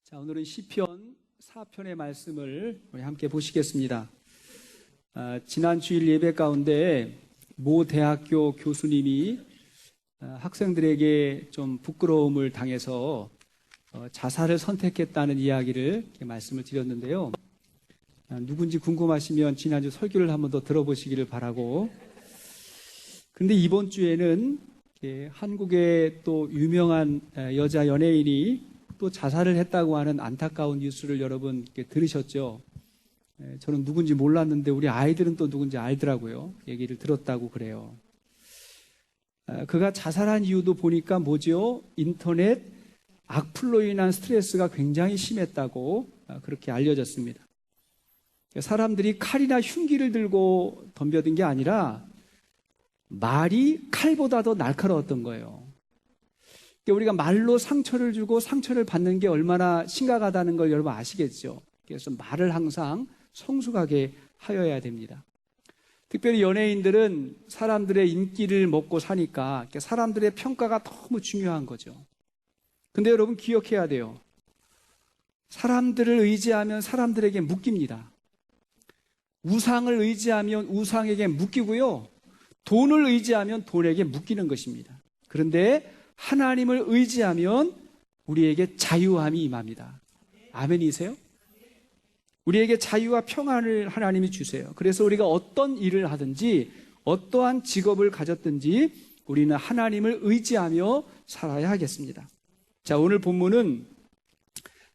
자, 오늘은 시편 4편의 말씀을 우리 함께 보시겠습니다. 지난 주일 예배 가운데 모 대학교 교수님이 학생들에게 좀 부끄러움을 당해서 자살을 선택했다는 이야기를 말씀을 드렸는데요. 누군지 궁금하시면 지난주 설교를 한번 더 들어보시기를 바라고, 그런데 이번 주에는 한국의 또 유명한 여자 연예인이 또 자살을 했다고 하는 안타까운 뉴스를 여러분 들으셨죠? 저는 누군지 몰랐는데 우리 아이들은 또 누군지 알더라고요. 얘기를 들었다고 그래요. 그가 자살한 이유도 보니까 뭐죠? 인터넷 악플로 인한 스트레스가 굉장히 심했다고 그렇게 알려졌습니다. 사람들이 칼이나 흉기를 들고 덤벼든 게 아니라 말이 칼보다 더 날카로웠던 거예요. 우리가 말로 상처를 주고 상처를 받는 게 얼마나 심각하다는 걸 여러분 아시겠죠? 그래서 말을 항상 성숙하게 하여야 됩니다. 특별히 연예인들은 사람들의 인기를 먹고 사니까 사람들의 평가가 너무 중요한 거죠. 근데 여러분 기억해야 돼요. 사람들을 의지하면 사람들에게 묶입니다. 우상을 의지하면 우상에게 묶이고요. 돈을 의지하면 돈에게 묶이는 것입니다. 그런데 하나님을 의지하면 우리에게 자유함이 임합니다. 아멘이세요? 우리에게 자유와 평안을 하나님이 주세요. 그래서 우리가 어떤 일을 하든지 어떠한 직업을 가졌든지 우리는 하나님을 의지하며 살아야 하겠습니다. 자, 오늘 본문은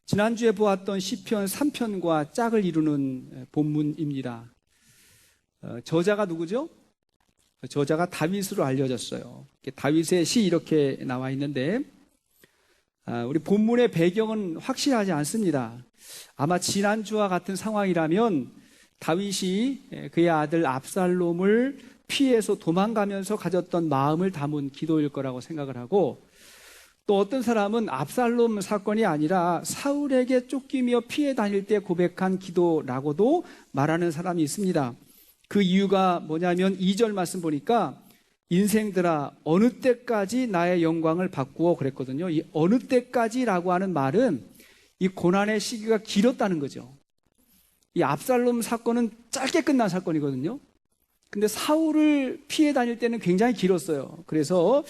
지난주에 보았던 시편 3편과 짝을 이루는 본문입니다. 저자가 누구죠? 저자가 다윗으로 알려졌어요. 다윗의 시 이렇게 나와 있는데 우리 본문의 배경은 확실하지 않습니다. 아마 지난주와 같은 상황이라면 다윗이 그의 아들 압살롬을 피해서 도망가면서 가졌던 마음을 담은 기도일 거라고 생각을 하고, 또 어떤 사람은 압살롬 사건이 아니라 사울에게 쫓기며 피해 다닐 때 고백한 기도라고도 말하는 사람이 있습니다. 그 이유가 뭐냐면 2절 말씀 보니까 인생들아 어느 때까지 나의 영광을 바꾸어 그랬거든요. 이 어느 때까지라고 하는 말은 이 고난의 시기가 길었다는 거죠. 이 압살롬 사건은 짧게 끝난 사건이거든요. 근데 사울을 피해 다닐 때는 굉장히 길었어요. 그래서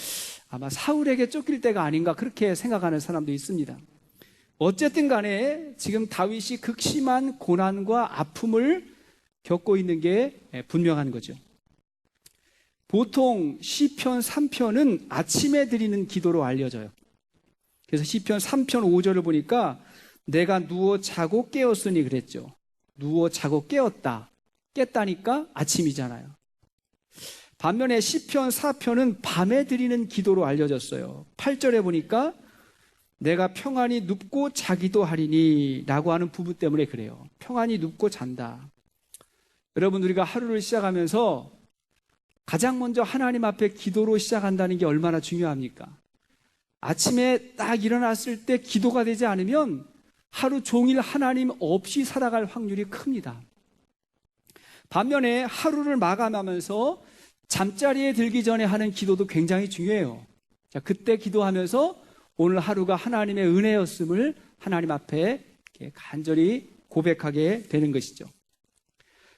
아마 사울에게 쫓길 때가 아닌가 그렇게 생각하는 사람도 있습니다. 어쨌든 간에 지금 다윗이 극심한 고난과 아픔을 겪고 있는 게 분명한 거죠. 보통 시편 3편은 아침에 드리는 기도로 알려져요. 그래서 시편 3편 5절을 보니까 내가 누워 자고 깨었으니 그랬죠. 누워 자고 깨었다. 깼다니까 아침이잖아요. 반면에 시편 4편은 밤에 드리는 기도로 알려졌어요. 8절에 보니까 내가 평안히 눕고 자기도 하리니 라고 하는 부분 때문에 그래요. 평안히 눕고 잔다. 여러분, 우리가 하루를 시작하면서 가장 먼저 하나님 앞에 기도로 시작한다는 게 얼마나 중요합니까? 아침에 딱 일어났을 때 기도가 되지 않으면 하루 종일 하나님 없이 살아갈 확률이 큽니다. 반면에 하루를 마감하면서 잠자리에 들기 전에 하는 기도도 굉장히 중요해요. 자, 그때 기도하면서 오늘 하루가 하나님의 은혜였음을 하나님 앞에 간절히 고백하게 되는 것이죠.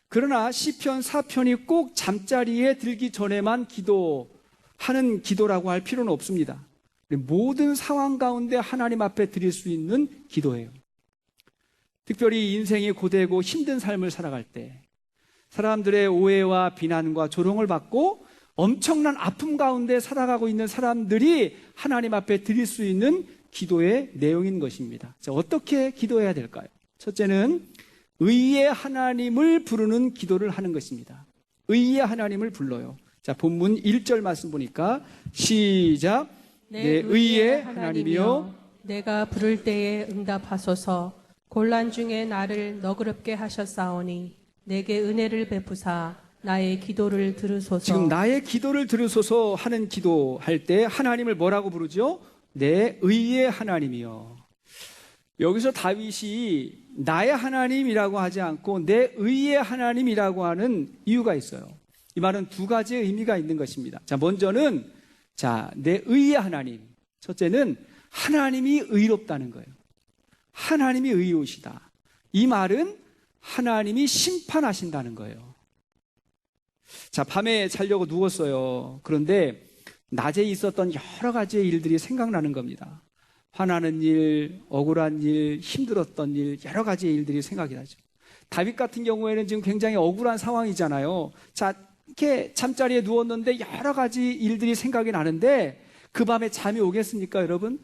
그러나 시편 4편이 꼭 잠자리에 들기 전에만 기도하는 기도라고 할 필요는 없습니다. 모든 상황 가운데 하나님 앞에 드릴 수 있는 기도예요. 특별히 인생이 고되고 힘든 삶을 살아갈 때, 사람들의 오해와 비난과 조롱을 받고 엄청난 아픔 가운데 살아가고 있는 사람들이 하나님 앞에 드릴 수 있는 기도의 내용인 것입니다. 자, 어떻게 기도해야 될까요? 첫째는 의의 하나님을 부르는 기도를 하는 것입니다. 의의 하나님을 불러요. 자, 본문 1절 말씀 보니까 시작. 내 의의 하나님이여 내가 부를 때에 응답하소서. 곤란 중에 나를 너그럽게 하셨사오니 내게 은혜를 베푸사 나의 기도를 들으소서. 지금 나의 기도를 들으소서 하는 기도할 때 하나님을 뭐라고 부르죠? 내 의의 하나님이여. 여기서 다윗이 나의 하나님이라고 하지 않고 내 의의 하나님이라고 하는 이유가 있어요. 이 말은 두 가지의 의미가 있는 것입니다. 자, 먼저는 내 의의 하나님. 첫째는 하나님이 의롭다는 거예요. 하나님이 의로우시다. 이 말은 하나님이 심판하신다는 거예요. 자, 밤에 자려고 누웠어요. 그런데 낮에 있었던 여러 가지의 일들이 생각나는 겁니다. 화나는 일, 억울한 일, 힘들었던 일, 여러 가지의 일들이 생각이 나죠. 다윗 같은 경우에는 지금 굉장히 억울한 상황이잖아요. 자, 이렇게 잠자리에 누웠는데 여러 가지 일들이 생각이 나는데 그 밤에 잠이 오겠습니까, 여러분?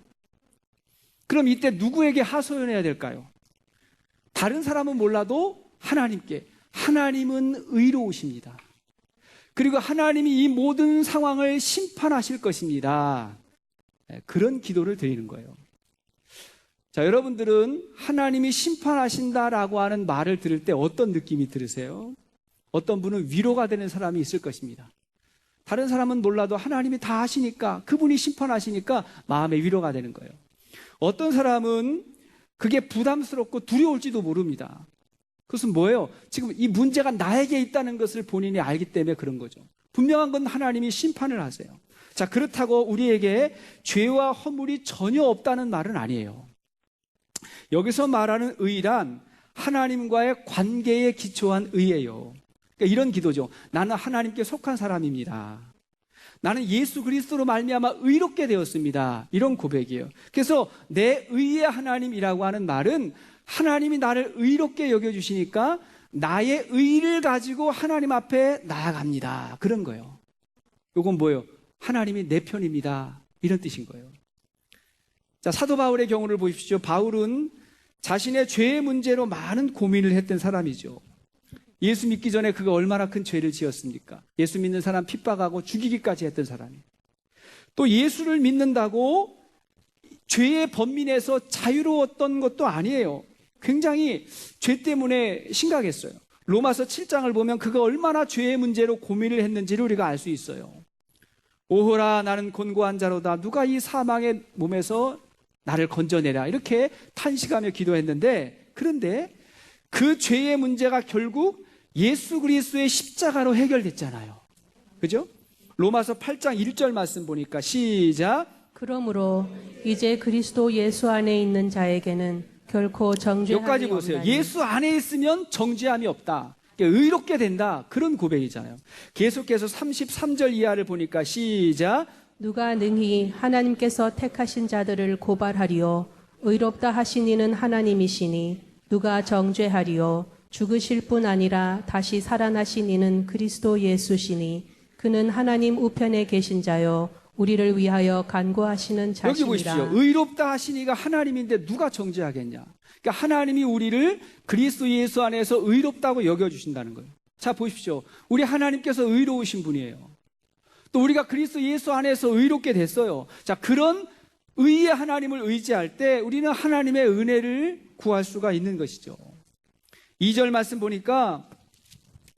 그럼 이때 누구에게 하소연해야 될까요? 다른 사람은 몰라도 하나님께. 하나님은 의로우십니다. 그리고 하나님이 이 모든 상황을 심판하실 것입니다. 그런 기도를 드리는 거예요. 자, 여러분들은 하나님이 심판하신다라고 하는 말을 들을 때 어떤 느낌이 들으세요? 어떤 분은 위로가 되는 사람이 있을 것입니다. 다른 사람은 몰라도 하나님이 다 하시니까, 그분이 심판하시니까 마음의 위로가 되는 거예요. 어떤 사람은 그게 부담스럽고 두려울지도 모릅니다. 그것은 뭐예요? 지금 이 문제가 나에게 있다는 것을 본인이 알기 때문에 그런 거죠. 분명한 건 하나님이 심판을 하세요. 자, 그렇다고 우리에게 죄와 허물이 전혀 없다는 말은 아니에요. 여기서 말하는 의란 하나님과의 관계에 기초한 의예요. 그러니까 이런 기도죠. 나는 하나님께 속한 사람입니다. 나는 예수 그리스도로 말미암아 의롭게 되었습니다. 이런 고백이에요. 그래서 내 의의 하나님이라고 하는 말은 하나님이 나를 의롭게 여겨주시니까 나의 의를 가지고 하나님 앞에 나아갑니다. 그런 거예요. 이건 뭐예요? 하나님이 내 편입니다. 이런 뜻인 거예요. 자, 사도 바울의 경우를 보십시오. 바울은 자신의 죄의 문제로 많은 고민을 했던 사람이죠. 예수 믿기 전에 그가 얼마나 큰 죄를 지었습니까? 예수 믿는 사람 핍박하고 죽이기까지 했던 사람이에요. 또 예수를 믿는다고 죄의 번민에서 자유로웠던 것도 아니에요. 굉장히 죄 때문에 심각했어요. 로마서 7장을 보면 그가 얼마나 죄의 문제로 고민을 했는지를 우리가 알 수 있어요. 오호라, 나는 곤고한 자로다. 누가 이 사망의 몸에서 나를 건져내라. 이렇게 탄식하며 기도했는데, 그런데 그 죄의 문제가 결국 예수 그리스도의 십자가로 해결됐잖아요. 그죠? 로마서 8장 1절 말씀 보니까 시작. 그러므로 이제 그리스도 예수 안에 있는 자에게는 결코 정죄함이 여기까지 보세요. 없나니. 예수 안에 있으면 정죄함이 없다. 의롭게 된다. 그런 고백이잖아요. 계속해서 33절 이하를 보니까 시작. 누가 능히 하나님께서 택하신 자들을 고발하리요. 의롭다 하신 이는 하나님이시니 누가 정죄하리요. 죽으실 뿐 아니라 다시 살아나신 이는 그리스도 예수시니 그는 하나님 우편에 계신 자요 우리를 위하여 간구하시는 자시니라. 여기 보십시오. 의롭다 하시니가 하나님인데 누가 정죄하겠냐. 그러니까 하나님이 우리를 그리스도 예수 안에서 의롭다고 여겨주신다는 거예요. 자, 보십시오. 우리 하나님께서 의로우신 분이에요. 또 우리가 그리스도 예수 안에서 의롭게 됐어요. 자, 그런 의의 하나님을 의지할 때 우리는 하나님의 은혜를 구할 수가 있는 것이죠. 2절 말씀 보니까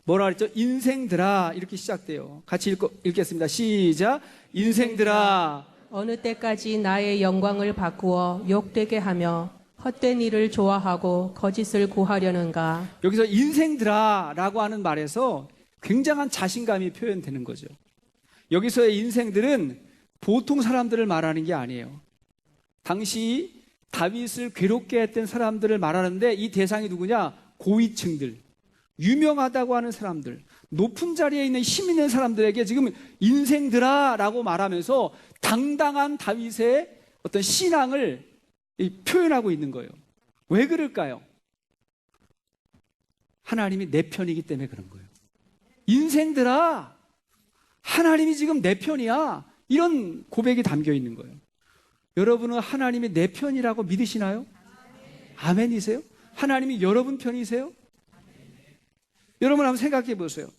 뭐라 그랬죠? 인생들아, 이렇게 시작돼요. 같이 읽겠습니다. 시작. 인생들아, 어느 때까지 나의 영광을 바꾸어 욕되게 하며 헛된 일을 좋아하고 거짓을 구하려는가. 여기서 인생들아 라고 하는 말에서 굉장한 자신감이 표현되는 거죠. 여기서의 인생들은 보통 사람들을 말하는 게 아니에요. 당시 다윗을 괴롭게 했던 사람들을 말하는데 이 대상이 누구냐? 고위층들, 유명하다고 하는 사람들, 높은 자리에 있는 힘 있는 사람들에게 지금 인생들아 라고 말하면서 당당한 다윗의 어떤 신앙을 표현하고 있는 거예요. 왜 그럴까요? 하나님이 내 편이기 때문에 그런 거예요. 인생들아, 하나님이 지금 내 편이야. 이런 고백이 담겨 있는 거예요. 여러분은 하나님이 내 편이라고 믿으시나요? 아멘이세요? 하나님이 여러분 편이세요? 여러분 한번 생각해 보세요.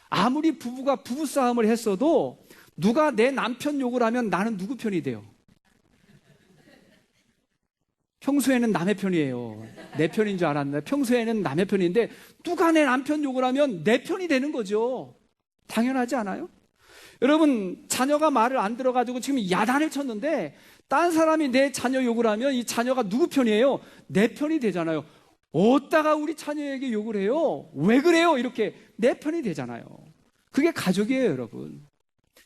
아무리 부부가 부부싸움을 했어도 누가 내 남편 욕을 하면 나는 누구 편이 돼요? 평소에는 남의 편이에요. 내 편인 줄 알았는데 평소에는 남의 편인데 누가 내 남편 욕을 하면 내 편이 되는 거죠. 당연하지 않아요? 여러분, 자녀가 말을 안 들어가지고 지금 야단을 쳤는데 딴 사람이 내 자녀 욕을 하면 이 자녀가 누구 편이에요? 내 편이 되잖아요. 어디다가 우리 자녀에게 욕을 해요? 왜 그래요? 이렇게 내 편이 되잖아요. 그게 가족이에요, 여러분.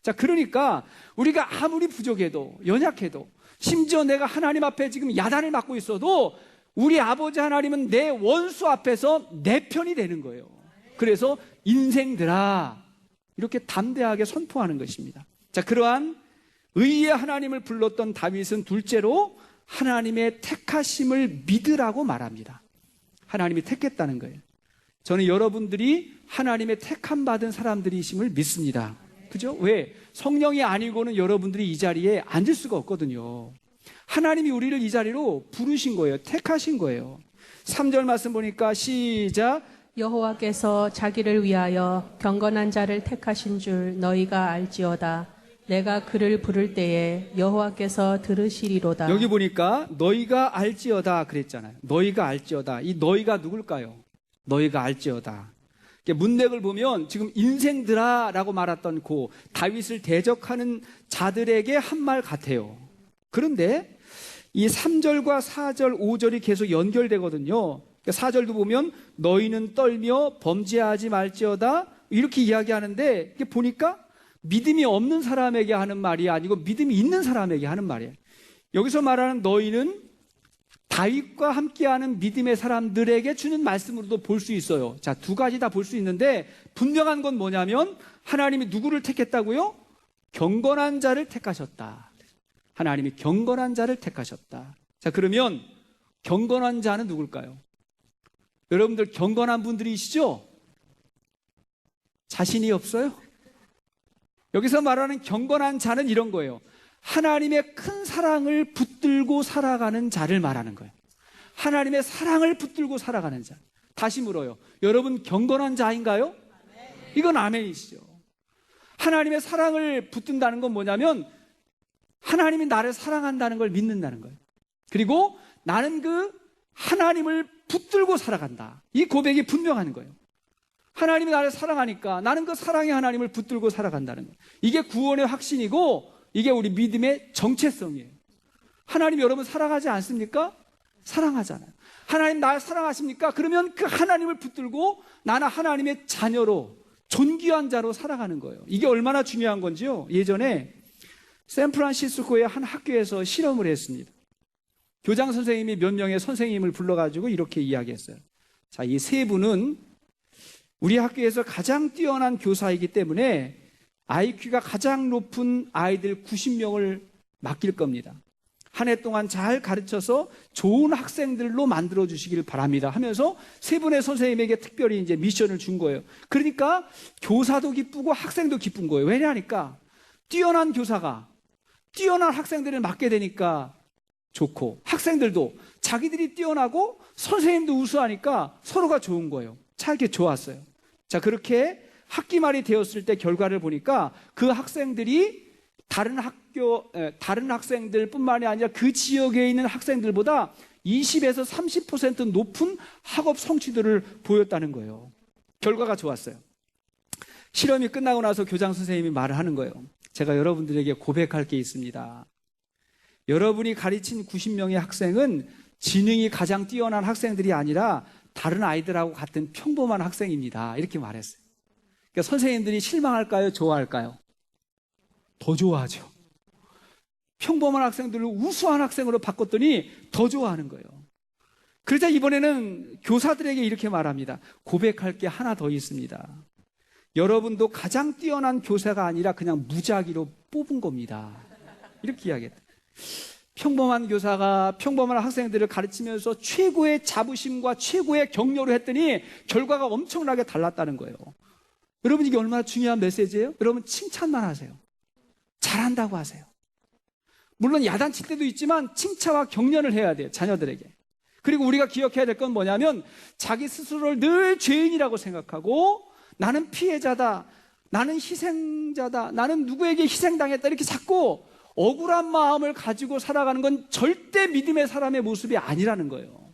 자, 그러니까 우리가 아무리 부족해도 연약해도 심지어 내가 하나님 앞에 지금 야단을 맞고 있어도 우리 아버지 하나님은 내 원수 앞에서 내 편이 되는 거예요. 그래서 인생들아, 이렇게 담대하게 선포하는 것입니다. 자, 그러한 의의 하나님을 불렀던 다윗은 둘째로 하나님의 택하심을 믿으라고 말합니다. 하나님이 택했다는 거예요. 저는 여러분들이 하나님의 택함 받은 사람들이심을 믿습니다. 그죠? 왜? 성령이 아니고는 여러분들이 이 자리에 앉을 수가 없거든요. 하나님이 우리를 이 자리로 부르신 거예요. 택하신 거예요. 3절 말씀 보니까 시작. 여호와께서 자기를 위하여 경건한 자를 택하신 줄 너희가 알지어다. 내가 그를 부를 때에 여호와께서 들으시리로다. 여기 보니까 너희가 알지어다 그랬잖아요. 너희가 알지어다. 이 너희가 누굴까요? 너희가 알지어다. 문맥을 보면 지금 인생들아 라고 말했던 그 다윗을 대적하는 자들에게 한 말 같아요. 그런데 이 3절과 4절, 5절이 계속 연결되거든요. 4절도 보면 너희는 떨며 범죄하지 말지어다 이렇게 이야기하는데 이게 보니까 믿음이 없는 사람에게 하는 말이 아니고 믿음이 있는 사람에게 하는 말이에요. 여기서 말하는 너희는 다윗과 함께하는 믿음의 사람들에게 주는 말씀으로도 볼 수 있어요. 자, 두 가지 다 볼 수 있는데 분명한 건 뭐냐면 하나님이 누구를 택했다고요? 경건한 자를 택하셨다. 하나님이 경건한 자를 택하셨다. 자, 그러면 경건한 자는 누굴까요? 여러분들 경건한 분들이시죠? 자신이 없어요? 여기서 말하는 경건한 자는 이런 거예요. 하나님의 큰 사랑을 붙들고 살아가는 자를 말하는 거예요. 하나님의 사랑을 붙들고 살아가는 자. 다시 물어요. 여러분 경건한 자인가요? 이건 아멘이시죠. 하나님의 사랑을 붙든다는 건 뭐냐면 하나님이 나를 사랑한다는 걸 믿는다는 거예요. 그리고 나는 그 하나님을 붙들고 살아간다. 이 고백이 분명한 거예요. 하나님이 나를 사랑하니까 나는 그 사랑의 하나님을 붙들고 살아간다는 거예요. 이게 구원의 확신이고 이게 우리 믿음의 정체성이에요. 하나님 여러분 사랑하지 않습니까? 사랑하잖아요. 하나님 날 사랑하십니까? 그러면 그 하나님을 붙들고 나는 하나님의 자녀로 존귀한 자로 살아가는 거예요. 이게 얼마나 중요한 건지요. 예전에 샌프란시스코의 한 학교에서 실험을 했습니다. 교장 선생님이 몇 명의 선생님을 불러가지고 이렇게 이야기했어요. 자, 이 세 분은 우리 학교에서 가장 뛰어난 교사이기 때문에 IQ가 가장 높은 아이들 90명을 맡길 겁니다. 한 해 동안 잘 가르쳐서 좋은 학생들로 만들어 주시기를 바랍니다 하면서 세 분의 선생님에게 특별히 이제 미션을 준 거예요. 그러니까 교사도 기쁘고 학생도 기쁜 거예요. 왜냐하니까 뛰어난 교사가 뛰어난 학생들을 맡게 되니까 좋고 학생들도 자기들이 뛰어나고 선생님도 우수하니까 서로가 좋은 거예요. 참 이렇게 좋았어요. 자, 그렇게 학기 말이 되었을 때 결과를 보니까 그 학생들이 다른 학생들뿐만이 아니라 그 지역에 있는 학생들보다 20에서 30% 높은 학업 성취도를 보였다는 거예요. 결과가 좋았어요. 실험이 끝나고 나서 교장 선생님이 말을 하는 거예요. 제가 여러분들에게 고백할 게 있습니다. 여러분이 가르친 90명의 학생은 지능이 가장 뛰어난 학생들이 아니라 다른 아이들하고 같은 평범한 학생입니다. 이렇게 말했어요. 그러니까 선생님들이 실망할까요? 좋아할까요? 더 좋아하죠. 평범한 학생들을 우수한 학생으로 바꿨더니 더 좋아하는 거예요. 그러자 이번에는 교사들에게 이렇게 말합니다. 고백할 게 하나 더 있습니다. 여러분도 가장 뛰어난 교사가 아니라 그냥 무작위로 뽑은 겁니다. 이렇게 이야기했다. 평범한 교사가 평범한 학생들을 가르치면서 최고의 자부심과 최고의 격려를 했더니 결과가 엄청나게 달랐다는 거예요. 여러분 이게 얼마나 중요한 메시지예요? 여러분 칭찬만 하세요. 잘한다고 하세요. 물론 야단칠 때도 있지만 칭찬과 격려를 해야 돼요. 자녀들에게. 그리고 우리가 기억해야 될 건 뭐냐면 자기 스스로를 늘 죄인이라고 생각하고 나는 피해자다, 나는 희생자다, 나는 누구에게 희생당했다 이렇게 자꾸 억울한 마음을 가지고 살아가는 건 절대 믿음의 사람의 모습이 아니라는 거예요.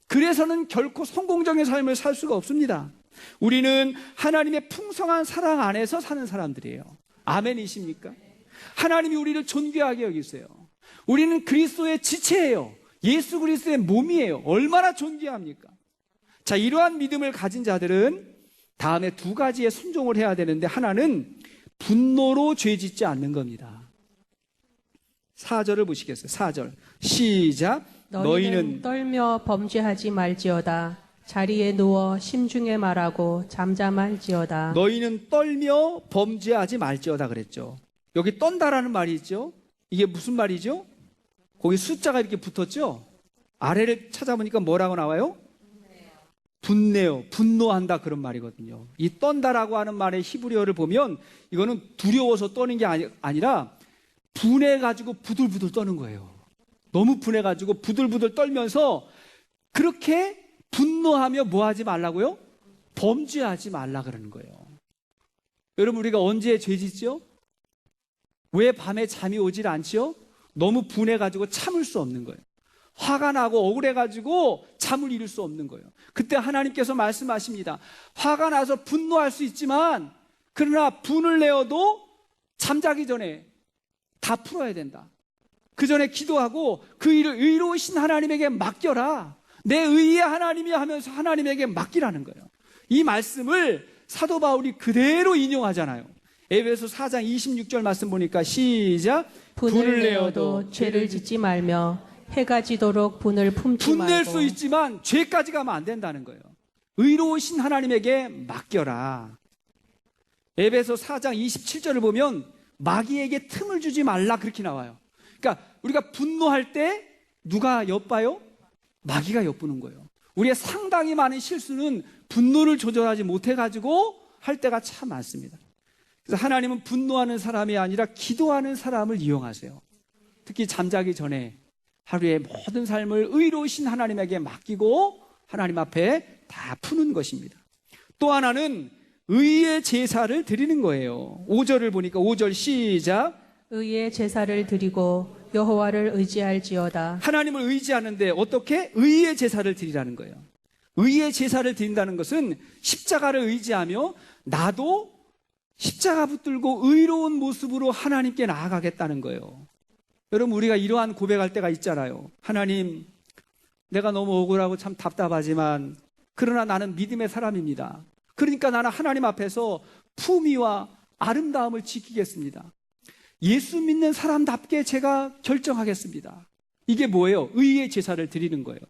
그래서는 결코 성공적인 삶을 살 수가 없습니다. 우리는 하나님의 풍성한 사랑 안에서 사는 사람들이에요. 아멘이십니까? 하나님이 우리를 존귀하게 여기세요. 우리는 그리스도의 지체예요. 예수 그리스도의 몸이에요. 얼마나 존귀합니까? 자, 이러한 믿음을 가진 자들은 다음에 두 가지에 순종을 해야 되는데 하나는 분노로 죄 짓지 않는 겁니다. 4절을 보시겠어요? 4절 시작. 너희는 떨며 범죄하지 말지어다. 자리에 누워 심중에 말하고 잠잠할지어다. 너희는 떨며 범죄하지 말지어다 그랬죠. 여기 떤다라는 말이 있죠. 이게 무슨 말이죠? 거기 숫자가 이렇게 붙었죠. 아래를 찾아보니까 뭐라고 나와요? 분내요. 분노한다 그런 말이거든요. 이 떤다라고 하는 말의 히브리어를 보면 이거는 두려워서 떠는 게 아니라 분해가지고 부들부들 떠는 거예요. 너무 분해가지고 부들부들 떨면서 그렇게 분노하며 뭐 하지 말라고요? 범죄하지 말라 그러는 거예요. 여러분 우리가 언제 죄 짓죠? 왜 밤에 잠이 오질 않지요? 너무 분해가지고 참을 수 없는 거예요. 화가 나고 억울해가지고 잠을 이룰 수 없는 거예요. 그때 하나님께서 말씀하십니다. 화가 나서 분노할 수 있지만 그러나 분을 내어도 잠자기 전에 다 풀어야 된다. 그 전에 기도하고 그 일을 의로우신 하나님에게 맡겨라. 내 의의 하나님이 하면서 하나님에게 맡기라는 거예요. 이 말씀을 사도 바울이 그대로 인용하잖아요. 에베소 4장 26절 말씀 보니까 시작. 분을 내어도 죄를 짓지 말며 해가 지도록 분을 품지 말고. 분낼 수 있지만 죄까지 가면 안 된다는 거예요. 의로우신 하나님에게 맡겨라. 에베소 4장 27절을 보면 마귀에게 틈을 주지 말라 그렇게 나와요. 그러니까 우리가 분노할 때 누가 엿봐요? 마귀가 엿보는 거예요. 우리의 상당히 많은 실수는 분노를 조절하지 못해가지고 할 때가 참 많습니다. 그래서 하나님은 분노하는 사람이 아니라 기도하는 사람을 이용하세요. 특히 잠자기 전에 하루의 모든 삶을 의로우신 하나님에게 맡기고 하나님 앞에 다 푸는 것입니다. 또 하나는 의의 제사를 드리는 거예요. 5절을 보니까 5절 시작. 의의 제사를 드리고 여호와를 의지할지어다. 하나님을 의지하는데 어떻게? 의의 제사를 드리라는 거예요. 의의 제사를 드린다는 것은 십자가를 의지하며 나도 십자가 붙들고 의로운 모습으로 하나님께 나아가겠다는 거예요. 여러분 우리가 이러한 고백할 때가 있잖아요. 하나님, 내가 너무 억울하고 참 답답하지만 그러나 나는 믿음의 사람입니다. 그러니까 나는 하나님 앞에서 품위와 아름다움을 지키겠습니다. 예수 믿는 사람답게 제가 결정하겠습니다. 이게 뭐예요? 의의 제사를 드리는 거예요.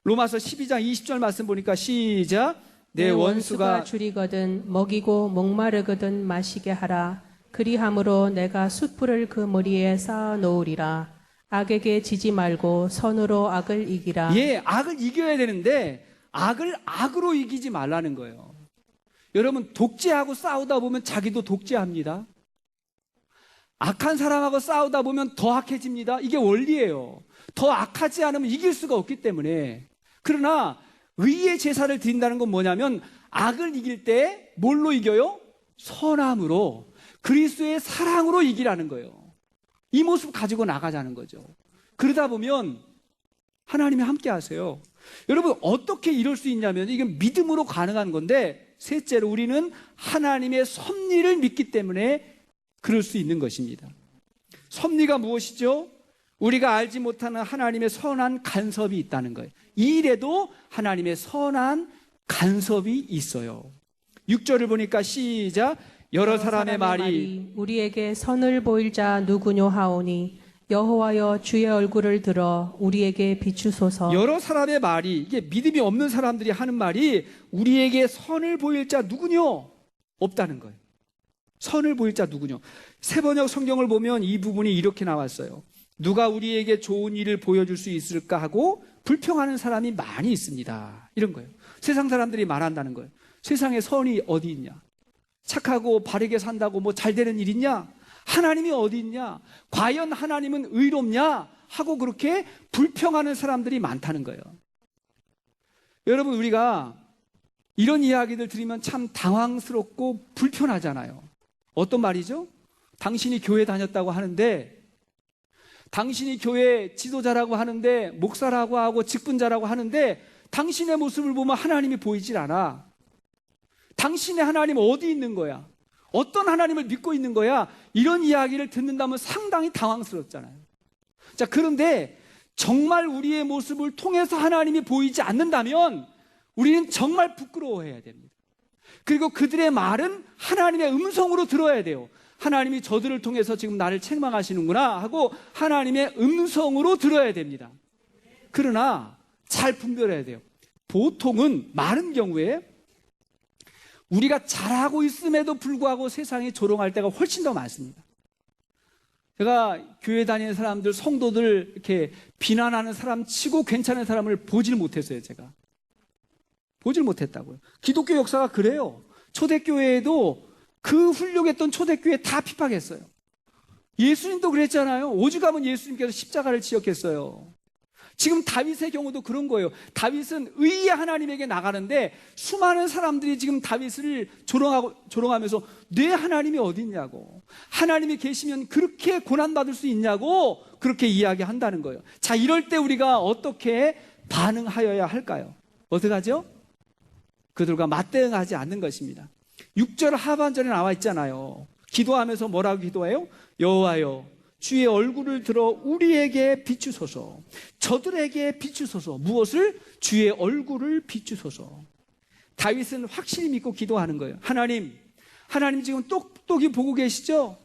로마서 12장 20절 말씀 보니까 시작. 내 원수가 줄이거든 먹이고 목마르거든 마시게 하라. 그리함으로 내가 숯불을 그 머리에 쌓아 놓으리라. 악에게 지지 말고 선으로 악을 이기라. 예, 악을 이겨야 되는데 악을 악으로 이기지 말라는 거예요. 여러분 독재하고 싸우다 보면 자기도 독재합니다. 악한 사람하고 싸우다 보면 더 악해집니다. 이게 원리예요. 더 악하지 않으면 이길 수가 없기 때문에. 그러나 의의 제사를 드린다는 건 뭐냐면 악을 이길 때 뭘로 이겨요? 선함으로, 그리스도의 사랑으로 이기라는 거예요. 이 모습 가지고 나가자는 거죠. 그러다 보면 하나님이 함께 하세요. 여러분 어떻게 이럴 수 있냐면 이건 믿음으로 가능한 건데, 셋째로 우리는 하나님의 섭리를 믿기 때문에 그럴 수 있는 것입니다. 섭리가 무엇이죠? 우리가 알지 못하는 하나님의 선한 간섭이 있다는 거예요. 이 일에도 하나님의 선한 간섭이 있어요. 6절을 보니까 시작. 여러 사람의 말이 우리에게 선을 보일 자 누구뇨 하오니 여호와여 주의 얼굴을 들어 우리에게 비추소서. 여러 사람의 말이, 이게 믿음이 없는 사람들이 하는 말이 우리에게 선을 보일 자 누구뇨? 없다는 거예요. 선을 보일 자 누구뇨? 새번역 성경을 보면 이 부분이 이렇게 나왔어요. 누가 우리에게 좋은 일을 보여줄 수 있을까 하고 불평하는 사람이 많이 있습니다. 이런 거예요. 세상 사람들이 말한다는 거예요. 세상에 선이 어디 있냐? 착하고 바르게 산다고 뭐 잘 되는 일 있냐? 하나님이 어디 있냐? 과연 하나님은 의롭냐? 하고 그렇게 불평하는 사람들이 많다는 거예요. 여러분 우리가 이런 이야기들 들으면 참 당황스럽고 불편하잖아요. 어떤 말이죠? 당신이 교회 다녔다고 하는데, 당신이 교회 지도자라고 하는데, 목사라고 하고 직분자라고 하는데 당신의 모습을 보면 하나님이 보이질 않아. 당신의 하나님 어디 있는 거야? 어떤 하나님을 믿고 있는 거야? 이런 이야기를 듣는다면 상당히 당황스럽잖아요. 자, 그런데 정말 우리의 모습을 통해서 하나님이 보이지 않는다면 우리는 정말 부끄러워해야 됩니다. 그리고 그들의 말은 하나님의 음성으로 들어야 돼요. 하나님이 저들을 통해서 지금 나를 책망하시는구나 하고 하나님의 음성으로 들어야 됩니다. 그러나 잘 분별해야 돼요. 보통은 많은 경우에 우리가 잘하고 있음에도 불구하고 세상에 조롱할 때가 훨씬 더 많습니다. 제가 교회 다니는 사람들, 성도들 이렇게 비난하는 사람 치고 괜찮은 사람을 보질 못했어요. 제가 보질 못했다고요. 기독교 역사가 그래요. 초대교회에도 그 훌륭했던 초대교회 다 핍박했어요. 예수님도 그랬잖아요. 오죽하면 예수님께서 십자가를 지었겠어요. 지금 다윗의 경우도 그런 거예요. 다윗은 의의 하나님에게 나가는데 수많은 사람들이 지금 다윗을 조롱하면서 내 하나님이 어디 있냐고, 하나님이 계시면 그렇게 고난받을 수 있냐고 그렇게 이야기한다는 거예요. 자, 이럴 때 우리가 어떻게 반응하여야 할까요? 어떡하죠? 그들과 맞대응하지 않는 것입니다. 6절 하반절에 나와 있잖아요. 기도하면서 뭐라고 기도해요? 여호와여, 주의 얼굴을 들어 우리에게 비추소서. 저들에게 비추소서. 무엇을? 주의 얼굴을 비추소서. 다윗은 확실히 믿고 기도하는 거예요. 하나님 지금 똑똑히 보고 계시죠?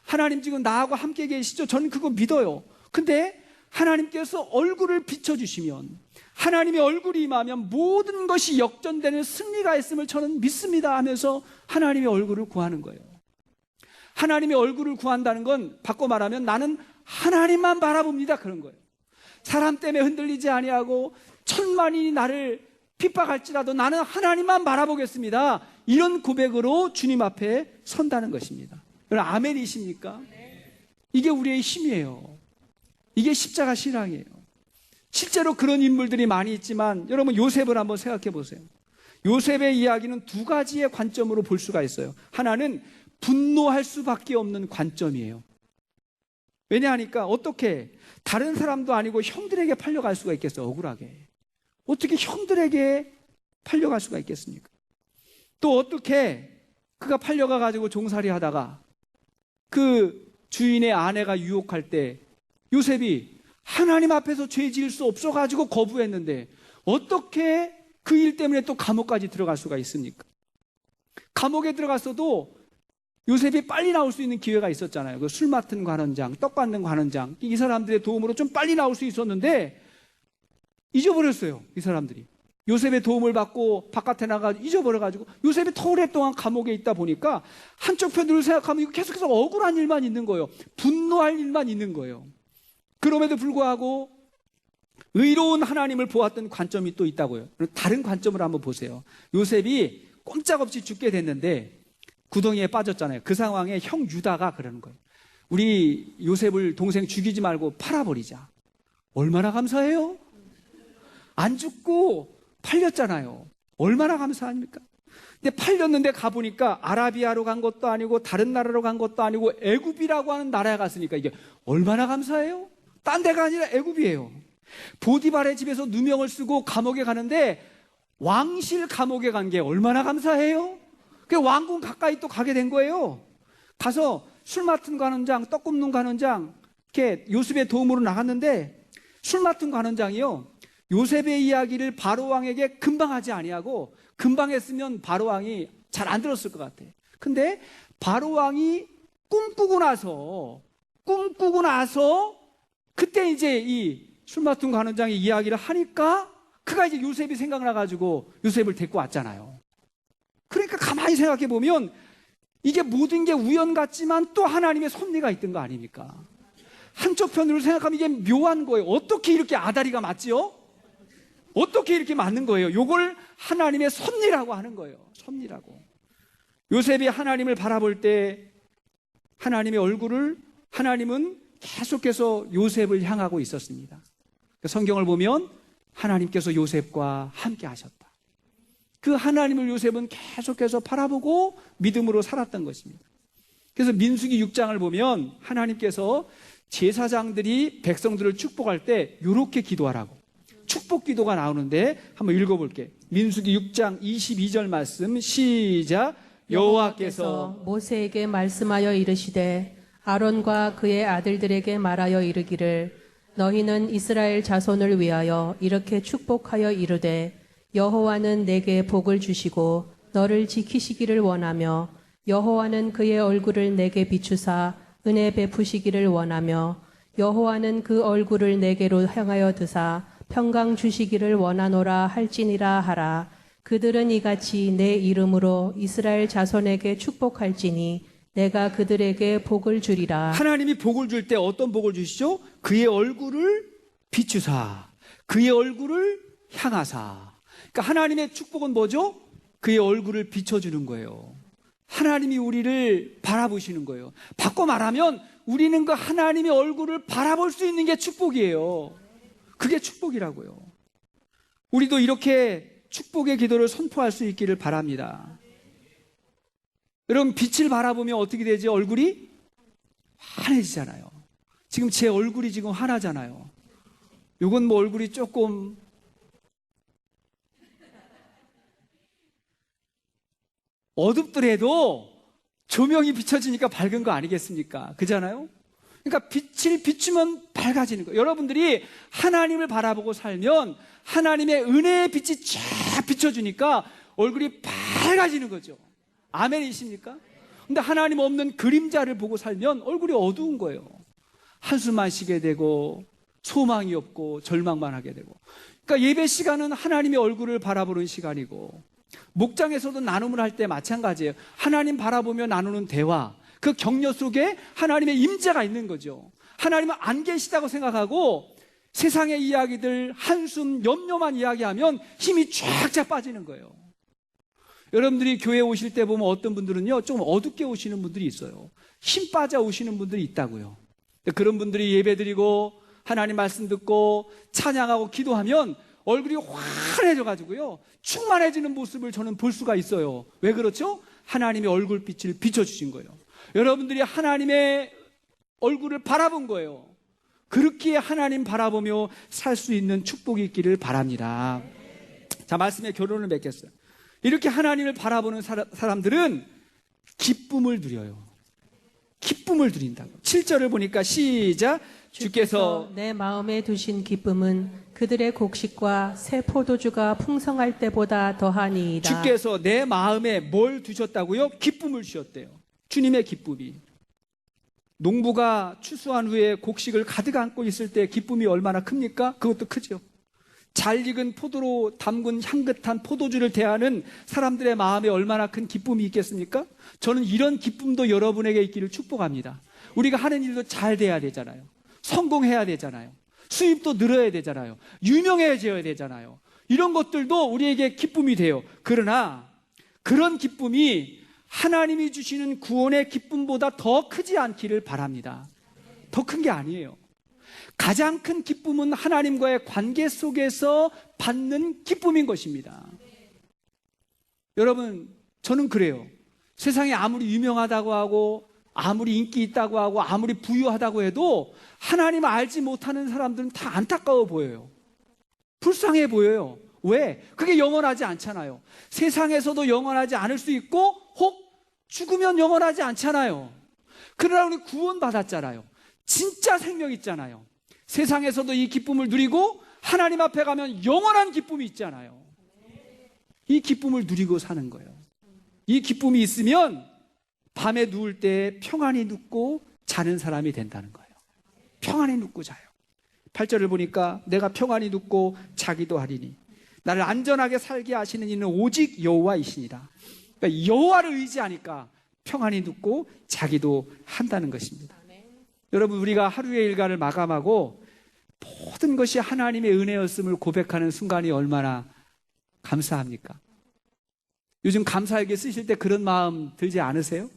하나님 지금 나하고 함께 계시죠? 저는 그거 믿어요. 근데 하나님께서 얼굴을 비춰주시면, 하나님의 얼굴이 임하면 모든 것이 역전되는 승리가 있음을 저는 믿습니다 하면서 하나님의 얼굴을 구하는 거예요. 하나님의 얼굴을 구한다는 건 바꿔 말하면 나는 하나님만 바라봅니다, 그런 거예요. 사람 때문에 흔들리지 아니하고 천만인이 나를 핍박할지라도 나는 하나님만 바라보겠습니다, 이런 고백으로 주님 앞에 선다는 것입니다. 여러분, 아멘이십니까? 이게 우리의 힘이에요. 이게 십자가 신앙이에요. 실제로 그런 인물들이 많이 있지만 여러분, 요셉을 한번 생각해 보세요. 요셉의 이야기는 두 가지의 관점으로 볼 수가 있어요. 하나는 분노할 수밖에 없는 관점이에요. 왜냐하니까 어떻게 다른 사람도 아니고 형들에게 팔려갈 수가 있겠어요? 억울하게. 어떻게 형들에게 팔려갈 수가 있겠습니까? 또 어떻게 그가 팔려가 가지고 종살이 하다가 그 주인의 아내가 유혹할 때 요셉이 하나님 앞에서 죄 지을 수 없어 가지고 거부했는데 어떻게 그 일 때문에 또 감옥까지 들어갈 수가 있습니까? 감옥에 들어갔어도 요셉이 빨리 나올 수 있는 기회가 있었잖아요. 그 술 맡은 관원장, 떡 받는 관원장, 이 사람들의 도움으로 좀 빨리 나올 수 있었는데 잊어버렸어요. 이 사람들이 요셉의 도움을 받고 바깥에 나가서 잊어버려가지고 요셉이 더 오랫동안 감옥에 있다 보니까 한쪽 편으로 생각하면 이거 계속해서 억울한 일만 있는 거예요. 분노할 일만 있는 거예요. 그럼에도 불구하고 의로운 하나님을 보았던 관점이 또 있다고요. 다른 관점으로 한번 보세요. 요셉이 꼼짝없이 죽게 됐는데 구덩이에 빠졌잖아요. 그 상황에 형 유다가 그러는 거예요. 우리 요셉을 동생 죽이지 말고 팔아버리자. 얼마나 감사해요? 안 죽고 팔렸잖아요. 얼마나 감사합니까? 근데 팔렸는데 가보니까 아라비아로 간 것도 아니고 다른 나라로 간 것도 아니고 애굽이라고 하는 나라에 갔으니까 이게 얼마나 감사해요? 딴 데가 아니라 애굽이에요. 보디발의 집에서 누명을 쓰고 감옥에 가는데 왕실 감옥에 간 게 얼마나 감사해요? 그 왕궁 가까이 또 가게 된 거예요. 가서 술 맡은 관원장, 떡 굽는 관원장, 이렇게 요셉의 도움으로 나갔는데 술 맡은 관원장이요, 요셉의 이야기를 바로왕에게 금방 하지 아니하고, 금방 했으면 바로왕이 잘 안 들었을 것 같아. 근데 바로왕이 꿈꾸고 나서 그때 이제 이 술 맡은 관원장이 이야기를 하니까 그가 이제 요셉이 생각나가지고 요셉을 데리고 왔잖아요. 그러니까 가만히 생각해 보면 이게 모든 게 우연 같지만 또 하나님의 섭리가 있던 거 아닙니까? 한쪽 편으로 생각하면 이게 묘한 거예요. 어떻게 이렇게 아다리가 맞지요? 어떻게 이렇게 맞는 거예요? 요걸 하나님의 섭리라고 하는 거예요. 섭리라고. 요셉이 하나님을 바라볼 때 하나님의 얼굴을, 하나님은 계속해서 요셉을 향하고 있었습니다. 성경을 보면 하나님께서 요셉과 함께 하셨다. 그 하나님을 요셉은 계속해서 바라보고 믿음으로 살았던 것입니다. 그래서 민수기 6장을 보면 하나님께서 제사장들이 백성들을 축복할 때 이렇게 기도하라고 축복 기도가 나오는데 한번 읽어볼게. 민수기 6장 22절 말씀 시작. 여호와께서 모세에게 말씀하여 이르시되 아론과 그의 아들들에게 말하여 이르기를 너희는 이스라엘 자손을 위하여 이렇게 축복하여 이르되 여호와는 내게 복을 주시고 너를 지키시기를 원하며 여호와는 그의 얼굴을 내게 비추사 은혜 베푸시기를 원하며 여호와는 그 얼굴을 내게로 향하여 드사 평강 주시기를 원하노라 할지니라 하라. 그들은 이같이 내 이름으로 이스라엘 자손에게 축복할지니 내가 그들에게 복을 주리라. 하나님이 복을 줄 때 어떤 복을 주시죠? 그의 얼굴을 비추사, 그의 얼굴을 향하사. 그러니까 하나님의 축복은 뭐죠? 그의 얼굴을 비춰주는 거예요. 하나님이 우리를 바라보시는 거예요. 바꿔 말하면 우리는 그 하나님의 얼굴을 바라볼 수 있는 게 축복이에요. 그게 축복이라고요. 우리도 이렇게 축복의 기도를 선포할 수 있기를 바랍니다. 여러분, 빛을 바라보면 어떻게 되지? 얼굴이 환해지잖아요. 지금 제 얼굴이 지금 환하잖아요. 요건 뭐 얼굴이 조금 어둡더라도 조명이 비춰지니까 밝은 거 아니겠습니까? 그잖아요? 그러니까 빛을 비추면 밝아지는 거예요. 여러분들이 하나님을 바라보고 살면 하나님의 은혜의 빛이 쫙 비춰주니까 얼굴이 밝아지는 거죠. 아멘이십니까? 근데 하나님 없는 그림자를 보고 살면 얼굴이 어두운 거예요. 한숨만 쉬게 되고 소망이 없고 절망만 하게 되고. 그러니까 예배 시간은 하나님의 얼굴을 바라보는 시간이고, 목장에서도 나눔을 할 때 마찬가지예요. 하나님 바라보며 나누는 대화, 그 격려 속에 하나님의 임재가 있는 거죠. 하나님은 안 계시다고 생각하고 세상의 이야기들, 한숨, 염려만 이야기하면 힘이 쫙쫙 빠지는 거예요. 여러분들이 교회 오실 때 보면 어떤 분들은요, 좀 어둡게 오시는 분들이 있어요. 힘 빠져 오시는 분들이 있다고요. 그런 분들이 예배드리고 하나님 말씀 듣고 찬양하고 기도하면 얼굴이 환해져 가지고요, 충만해지는 모습을 저는 볼 수가 있어요. 왜 그렇죠? 하나님의 얼굴빛을 비춰주신 거예요. 여러분들이 하나님의 얼굴을 바라본 거예요. 그렇게 하나님 바라보며 살 수 있는 축복이 있기를 바랍니다. 자, 말씀에 결론을 맺겠어요. 이렇게 하나님을 바라보는 사람들은 기쁨을 누려요. 기쁨을 누린다고. 7절을 보니까 시작. 주께서 내 마음에 두신 기쁨은 그들의 곡식과 새 포도주가 풍성할 때보다 더하니이다. 주께서 내 마음에 뭘 두셨다고요? 기쁨을 주셨대요. 주님의 기쁨이. 농부가 추수한 후에 곡식을 가득 안고 있을 때 기쁨이 얼마나 큽니까? 그것도 크죠. 잘 익은 포도로 담근 향긋한 포도주를 대하는 사람들의 마음에 얼마나 큰 기쁨이 있겠습니까? 저는 이런 기쁨도 여러분에게 있기를 축복합니다. 우리가 하는 일도 잘 돼야 되잖아요. 성공해야 되잖아요. 수입도 늘어야 되잖아요. 유명해져야 되잖아요. 이런 것들도 우리에게 기쁨이 돼요. 그러나 그런 기쁨이 하나님이 주시는 구원의 기쁨보다 더 크지 않기를 바랍니다. 더 큰 게 아니에요. 가장 큰 기쁨은 하나님과의 관계 속에서 받는 기쁨인 것입니다. 여러분, 저는 그래요. 세상에 아무리 유명하다고 하고 아무리 인기 있다고 하고 아무리 부유하다고 해도 하나님을 알지 못하는 사람들은 다 안타까워 보여요. 불쌍해 보여요. 왜? 그게 영원하지 않잖아요. 세상에서도 영원하지 않을 수 있고 혹 죽으면 영원하지 않잖아요. 그러나 우리 구원받았잖아요. 진짜 생명 있잖아요. 세상에서도 이 기쁨을 누리고 하나님 앞에 가면 영원한 기쁨이 있잖아요. 이 기쁨을 누리고 사는 거예요. 이 기쁨이 있으면 밤에 누울 때 평안히 눕고 자는 사람이 된다는 거예요. 평안히 눕고 자요. 8절을 보니까 내가 평안히 눕고 자기도 하리니 나를 안전하게 살게 하시는 이는 오직 여호와이시니라. 그러니까 여호와를 의지하니까 평안히 눕고 자기도 한다는 것입니다. 여러분, 우리가 하루의 일과를 마감하고 모든 것이 하나님의 은혜였음을 고백하는 순간이 얼마나 감사합니까? 요즘 감사일기 쓰실 때 그런 마음 들지 않으세요?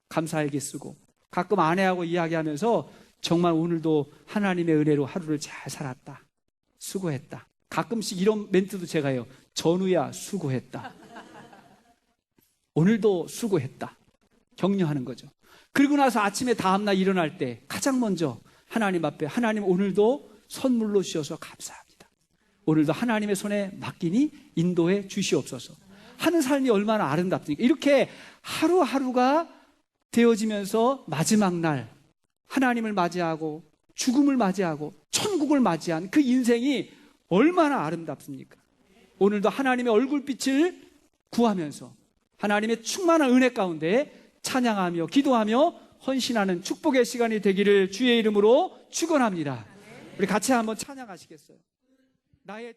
감사일기 쓰고 가끔 아내하고 이야기하면서 정말 오늘도 하나님의 은혜로 하루를 잘 살았다, 수고했다. 가끔씩 이런 멘트도 제가 해요. 전우야, 수고했다. 오늘도 수고했다. 격려하는 거죠. 그리고 나서 아침에 다음날 일어날 때 가장 먼저 하나님 앞에, 하나님 오늘도 선물로 주셔서 감사합니다. 오늘도 하나님의 손에 맡기니 인도해 주시옵소서 하는 삶이 얼마나 아름답습니까? 이렇게 하루하루가 되어지면서 마지막 날 하나님을 맞이하고 죽음을 맞이하고 천국을 맞이한 그 인생이 얼마나 아름답습니까? 오늘도 하나님의 얼굴빛을 구하면서 하나님의 충만한 은혜 가운데 찬양하며 기도하며 헌신하는 축복의 시간이 되기를 주의 이름으로 축원합니다. 우리 같이 한번 찬양하시겠어요? 나의